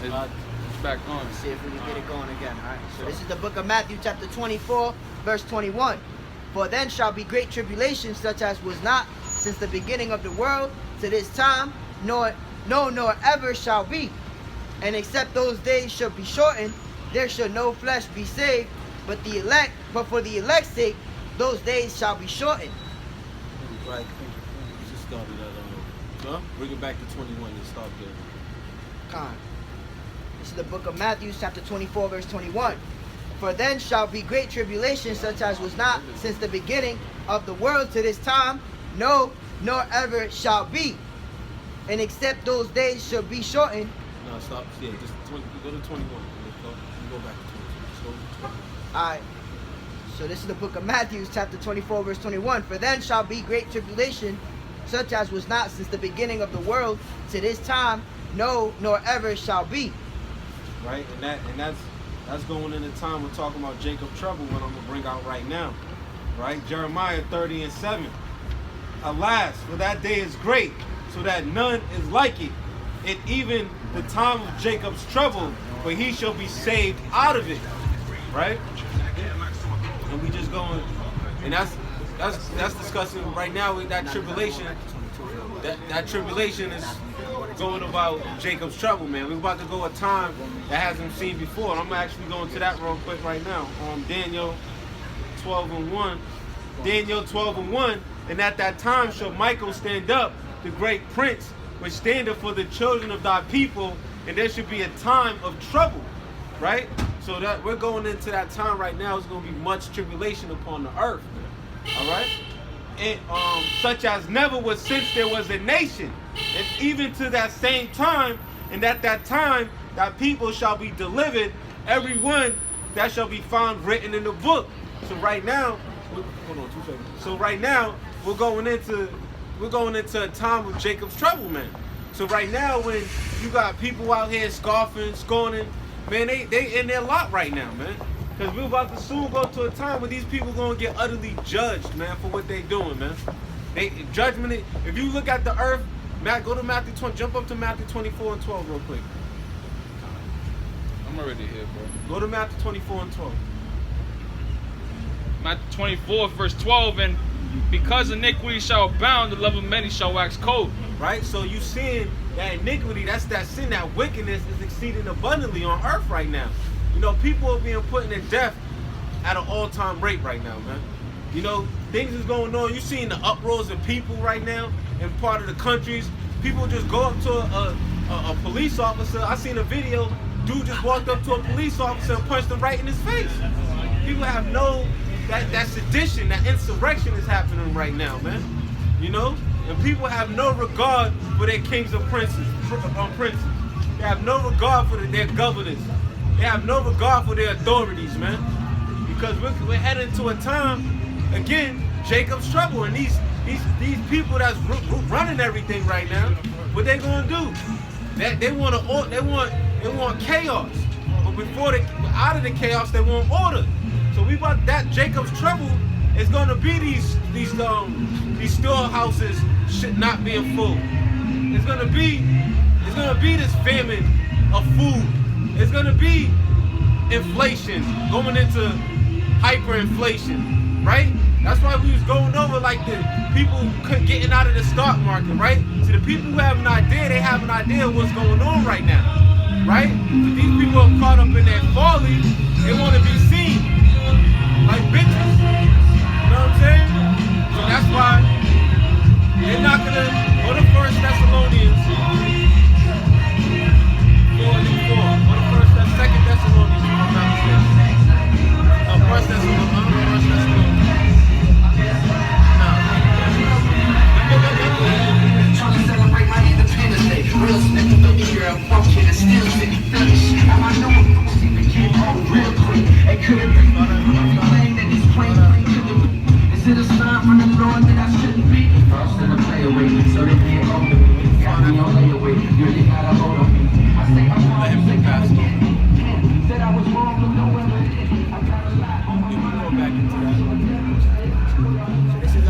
It's back on. Let's see if we can get it going again. All right. So this is the book of Matthew, chapter 24, verse 21. For then shall be great tribulation, such as was not since the beginning of the world to this time, nor ever shall be. And except those days shall be shortened, there shall no flesh be saved, but for the elect's sake, those days shall be shortened. Right. We just started at bring it back to 21 and start there. Con. This is the book of Matthew, chapter 24, verse 21. For then shall be great tribulation, such as was not since the beginning of the world to this time, no, nor ever shall be. And except those days shall be shortened. No, stop. Yeah, just go to 21. Go back to 22. Alright. So this is the book of Matthew, chapter 24, verse 21. For then shall be great tribulation, such as was not since the beginning of the world to this time, no, nor ever shall be. Right, and that's going in the time we're talking about Jacob's trouble, what I'm gonna bring out right now. Right, Jeremiah 30 and 7. Alas, for that day is great, so that none is like it. It even the time of Jacob's trouble, but he shall be saved out of it. Right? And we just going, and that's discussing right now with that tribulation. That tribulation is going about Jacob's trouble, man. We're about to go a time that hasn't seen before. I'm actually going to that real quick right now. Daniel 12 and 1. Daniel 12 and 1. And at that time shall Michael stand up, the great prince, which standeth for the children of thy people, and there should be a time of trouble. Right? So that we're going into that time right now. It's going to be much tribulation upon the earth. All right? And, such as never was since there was a nation, and even to that same time, and at that time that people shall be delivered, every one that shall be found written in the book. So right now, hold on 2 seconds. So right now we're going into a time of Jacob's trouble, man. So right now when you got people out here scoffing, scorning, man, they in their lot right now, man. Because we're about to soon go to a time where these people going to get utterly judged, man, for what they doing, man. Judgment, if you look at the earth, go to Matthew 20, jump up to Matthew 24 and 12 real quick. I'm already here, bro. Go to Matthew 24 and 12. Matthew 24, verse 12, and because iniquity shall abound, the love of many shall wax cold. Right? So you seeing that iniquity, that's that sin, that wickedness is exceeding abundantly on earth right now. You know, people are being put in death at an all-time rate right now, man. You know, things is going on. You seeing the uproars of people right now in part of the countries. People just go up to a police officer. I seen a video, dude just walked up to a police officer and punched him right in his face. People have no, that sedition, that insurrection is happening right now, man. You know? And people have no regard for their kings and princes. They have no regard for their governors. They have no regard for their authorities, man. Because we're heading to a time, again, Jacob's trouble. And these people that's running everything right now, what they gonna do? They want chaos. But before they out of the chaos, they want order. So we about that Jacob's trouble is gonna be these storehouses should not being full. It's gonna be this famine of food. It's gonna be inflation going into hyperinflation, right? That's why we was going over like the people getting out of the stock market, right? So the people who have an idea, they have an idea of what's going on right now, right? But these people are caught up in their folly. They want to be seen like bitches. You know what I'm saying? So that's why they're not gonna go to 1 Thessalonians 4 and 4. Go to 2 Thessalonians, if I'm not mistaken. No, 1 Thessalonians. Trying to celebrate my Independence Day. Real sniff of the year, I'm function and still sitting finish. How I know I'm see the kid all real quick. It couldn't be claim that this plane to the is it a sign from the Lord that I shouldn't be? Frost in the play away, so they can't hold me. Got me on layaway, you really got a hold on me. I say I'm wrong, say God again. Said I was wrong, but no one did. I got a lot on my mind. So this is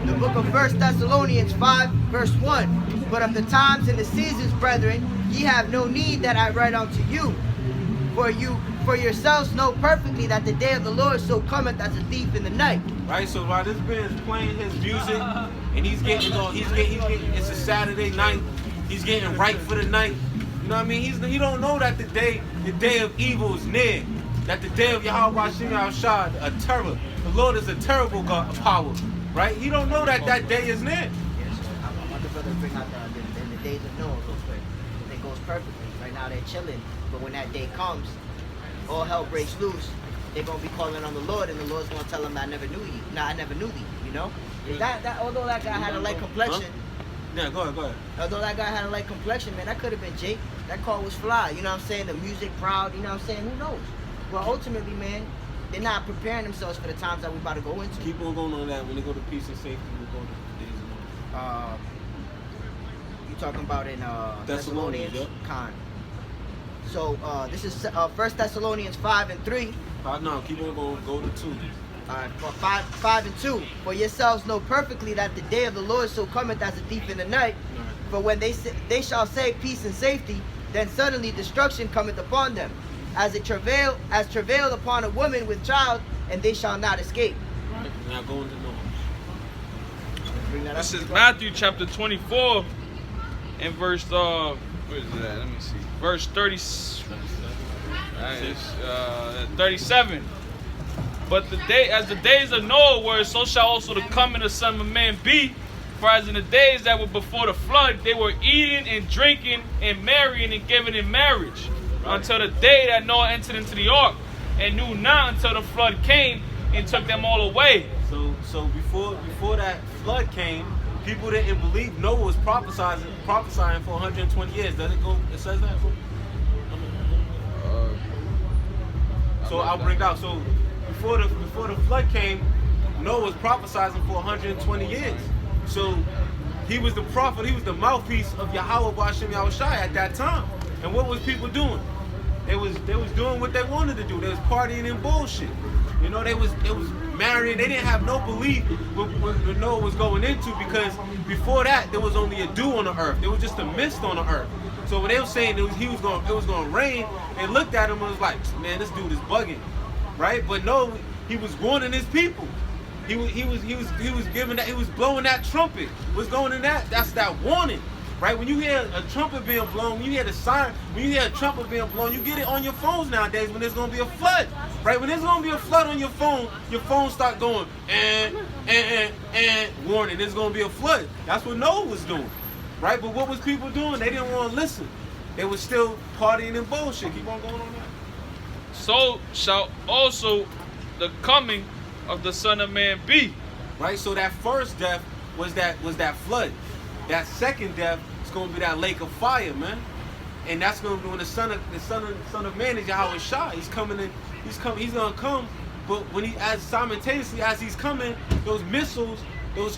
the book of 1 Thessalonians 5, verse 1. But of the times and the seasons, brethren, ye have no need that I write unto you. For yourselves know perfectly that the day of the Lord so cometh as a thief in the night. Right, so while this man's playing his music and he's getting, it's a Saturday night, he's getting right for the night. You know what I mean? He don't know that the day of evil is near. That the day of Yahweh Shem Yahushua, a terror. The Lord is a terrible God, power. Right? He don't know that day is near. Yes, I want the brother to bring out the days of Noah real quick. It goes perfectly. Right now they're chilling, but when that day comes, all hell breaks loose. They're gonna be calling on the Lord, and the Lord's gonna tell them, "I never knew you." Nah, I never knew thee. You know? That although that guy had a light complexion. Huh? Yeah, go ahead. Although that guy had a light complexion, man, that could have been Jake. That car was fly. You know what I'm saying? The music proud. You know what I'm saying? Who knows? Well, ultimately, man, they're not preparing themselves for the times that we're about to go into. Keep on going on that. When they go to peace and safety, we'll go to days of Noah. You talking about in Thessalonians, Thessalonians? Con. So this is 1 Thessalonians 5:3. No, keep on going. Go to 2. Alright, for 5:2. For yourselves know perfectly that the day of the Lord so cometh as a thief in the night. Right. For when they shall say peace and safety, then suddenly destruction cometh upon them, as travail upon a woman with child, and they shall not escape. Right. Now go into Noah. Bring that up. This is Matthew chapter 24 and verse where is that? Let me see. Verse 30. 37. But as the days of Noah were, so shall also the coming of the Son of Man be. For as in the days that were before the flood, they were eating and drinking and marrying and giving in marriage, until the day that Noah entered into the ark, and knew not until the flood came and took them all away. So before that flood came, people didn't believe Noah was prophesying for 120 years. Does it go? It says that. So I'll bring out. So before the flood came, Noah was prophesying for 120 years. So he was the prophet. He was the mouthpiece of Yahweh Hashem Yahushai at that time. And what was people doing? They was doing what they wanted to do. They was partying and bullshit. You know, they was marrying. They didn't have no belief what Noah was going into, because before that there was only a dew on the earth. There was just a mist on the earth. So when they were saying it was going to rain, they looked at him and was like, man, this dude is bugging, right? But no, he was warning his people. He was giving that. He was blowing that trumpet. What's going in that? That's that warning. Right, when you hear a trumpet being blown, when you hear the siren, when you hear a trumpet being blown, you get it on your phones nowadays when there's going to be a flood. Right, when there's going to be a flood on your phone start going, and warning, there's going to be a flood. That's what Noah was doing. Right, but what was people doing? They didn't want to listen. They were still partying and bullshit. Keep on going on that. So shall also the coming of the Son of Man be. Right, so that first death was that flood. That second death is going to be that lake of fire, man, and that's going to be when the son of Man is Yahweh Shah. He's coming in. He's going to come, but when simultaneously as he's coming, those missiles, those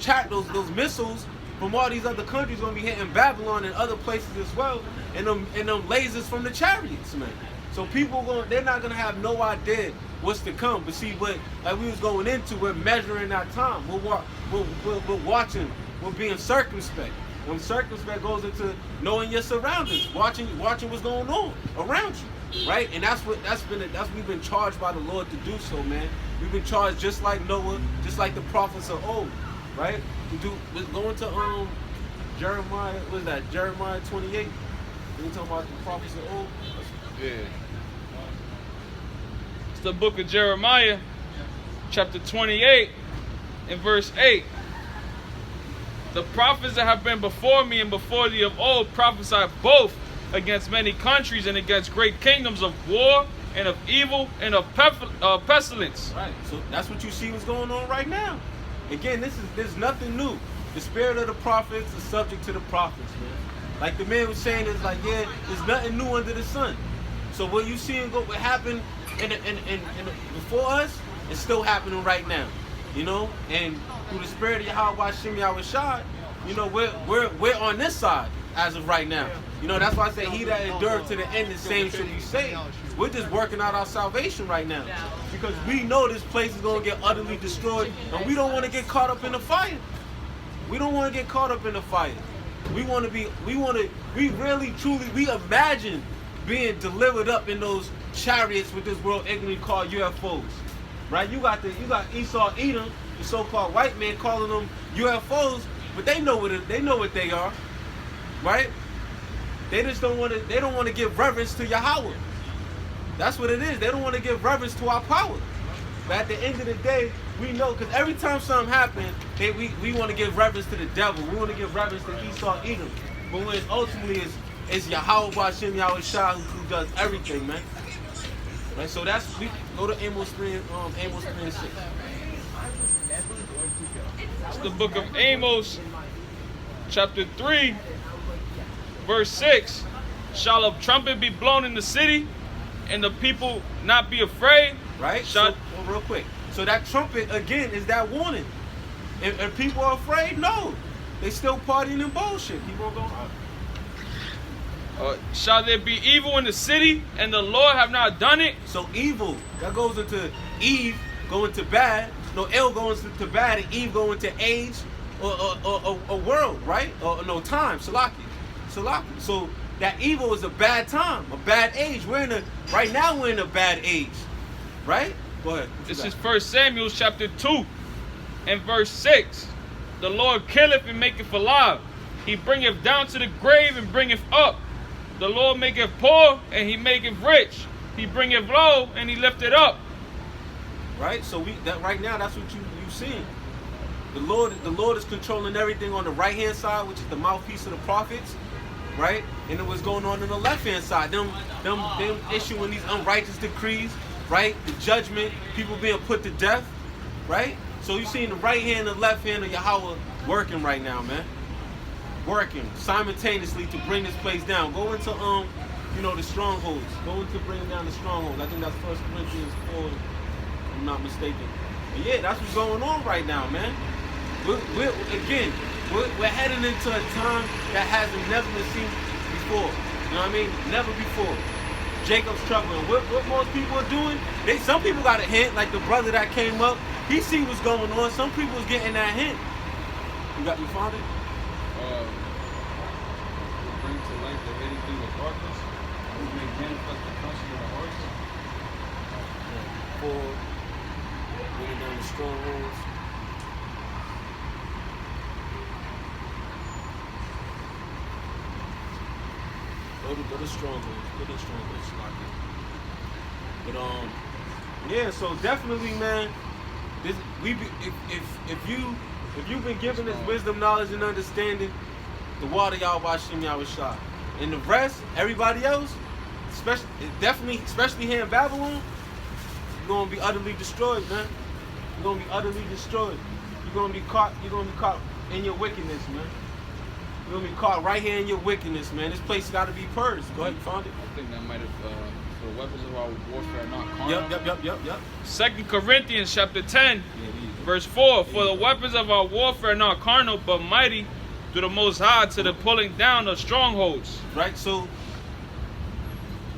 missiles from all these other countries going to be hitting Babylon and other places as well, and them lasers from the chariots, man. So they're not going to have no idea what's to come. But see, like we was going into, we're measuring that time. We're watching. We're being circumspect. When circumspect goes into knowing your surroundings, watching what's going on around you, right? And that's we've been charged by the Lord to do so, man. We've been charged just like Noah, just like the prophets of old, right? We're going to Jeremiah. What is that? Jeremiah 28. We talking about the prophets of old. Yeah. It's the book of Jeremiah, chapter 28, and verse 8. The prophets that have been before me and before thee of old prophesied both against many countries and against great kingdoms of war and of evil and of pestilence. Right. So that's what you see what's going on right now. Again, there's nothing new. The spirit of the prophets is subject to the prophets, man. Like the man was saying, it's like, yeah, there's nothing new under the sun. So what you seeing what happened in before us is still happening right now. You know, and through the spirit of Yahweh Shem Yahushai, you know, we're on this side as of right now. You know, that's why I say he that endured to the end, the same should be saved. We're just working out our salvation right now, because we know this place is going to get utterly destroyed, and we don't want to get caught up in the fire. We don't want to get caught up in the fire. We really, truly, we imagine being delivered up in those chariots with this world ignorantly called UFOs, right? You got Esau, Edom, the so-called white man, calling them UFOs, but they know what they are, right? They just don't want to. They don't want to give reverence to Yahweh. That's what it is. They don't want to give reverence to our power. But at the end of the day, we know, because every time something happens, we want to give reverence to the devil. We want to give reverence to Esau, Edom. But when ultimately it's Yahweh B'Hashem Yahweh Shah who does everything, man. Right? So we go to Amos 3 and 6. It's the book of Amos, chapter 3, verse 6. Shall a trumpet be blown in the city, and the people not be afraid? Right? So, real quick. So that trumpet, again, is that warning. If people are afraid, no. They still partying and bullshit. People are going out. Shall there be evil in the city, and the Lord have not done it? So evil, that goes into Eve going to bad. No, El goes to bad, and Eve going to age or a world, right? Or no, time, Salaki. So that evil is a bad time, a bad age. Right now we're in a bad age, right? Go ahead. This is 1 Samuel chapter 2 and verse 6. The Lord killeth and maketh alive. He bringeth down to the grave and bringeth up. The Lord maketh poor and he maketh rich. He bringeth low and he lifteth up. Right? So right now that's what you seeing. The Lord is controlling everything on the right hand side, which is the mouthpiece of the prophets, right? And it was going on the left hand side. Them issuing these unrighteous decrees, right? The judgment, people being put to death, right? So you seeing the right hand and the left hand of Yahweh working right now, man. Working simultaneously to bring this place down. Go into the strongholds. Go into bringing down the strongholds. I think that's 1 Corinthians 4, if I'm not mistaken. But yeah, that's what's going on right now, man. We're heading into a time that hasn't never been seen before. You know what I mean? Never before. Jacob's trouble. And what most people are doing, some people got a hint, like the brother that came up, he see what's going on. Some people is getting that hint. You found it? Bring to light the hidden thing of darkness, who make manifest the counsel of the hearts. For bringing down the strongholds. Go to strongholds. Go to strongholds. But yeah. So definitely, man. If you've been given this wisdom, knowledge, and understanding, the water Yahweh Shem Yahweh Shah, and the rest, everybody else, especially here in Babylon, you're gonna be utterly destroyed, man. You're gonna be utterly destroyed. You're gonna be caught in your wickedness, man. You're gonna be caught right here in your wickedness, man. This place got to be purged. Go ahead, you found it. I think that might have the weapons of our warfare not carnal. Yep. 2 Corinthians chapter 10, verse 4. For the weapons of our warfare are not carnal, but mighty through the Most High to the pulling down of strongholds. Right. So,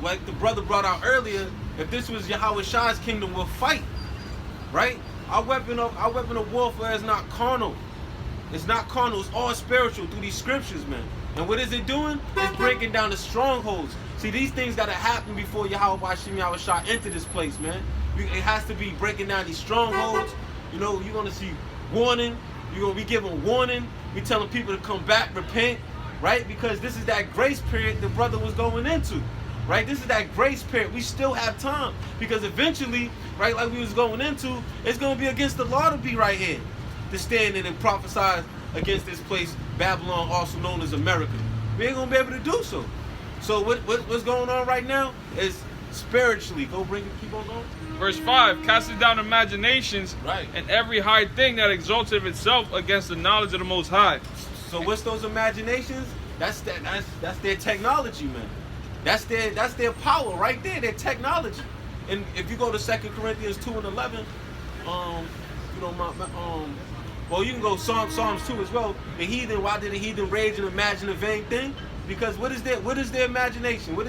like the brother brought out earlier, if this was Yahweh Shah's kingdom, we'll fight. Right. Our weapon of warfare is not carnal. It's not carnal. It's all spiritual through these scriptures, man. And what is it doing? It's breaking down the strongholds. See, these things got to happen before Yahweh Hashem Yahweh Shah enter this place, man. It has to be breaking down these strongholds. You know, you're going to see warning. You're going to be giving warning. We telling people to come back, repent, right? Because this is that grace period the brother was going into, right? This is that grace period. We still have time. Because eventually, right, like we was going into, it's going to be against the law to be right here, to stand in and prophesy against this place, Babylon, also known as America. We ain't going to be able to do so. So what's going on right now is spiritually. Keep on going. Verse 5, casting down imaginations, right, and every high thing that exalteth itself against the knowledge of the Most High. So what's those imaginations? That's their technology, man. That's their power right there, their technology. And if you go to 2 Corinthians 2 and 11, well, you can go Psalms 2 as well. The heathen, why did the heathen rage and imagine a vain thing? Because what is their imagination? Go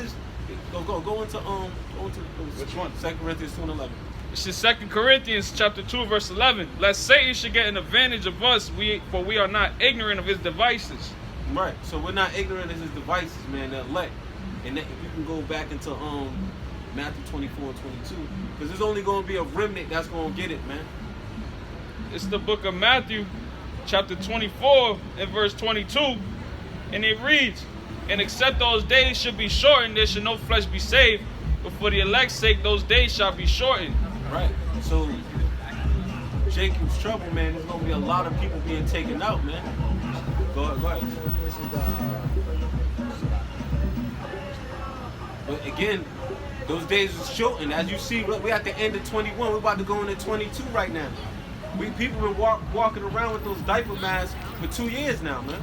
into which one? 2 Corinthians 2 and 11. This is 2 Corinthians chapter 2, verse 11. Lest Satan should get an advantage of us, for we are not ignorant of his devices. Right. So we're not ignorant of his devices, man. The elect. And that, if you can go back into Matthew 24 and 22, because there's only going to be a remnant that's going to get it, man. It's the book of Matthew, chapter 24 and verse 22. And it reads, and except those days should be shortened, there should no flesh be saved. But for the elect's sake, those days shall be shortened. Right. So Jacob's trouble, man, there's going to be a lot of people being taken out, man. Go ahead. This is the... But again, those days are shortened. As you see, we're at the end of 21. We're about to go into 22 right now. People been walking around with those diaper masks for 2 years now, man.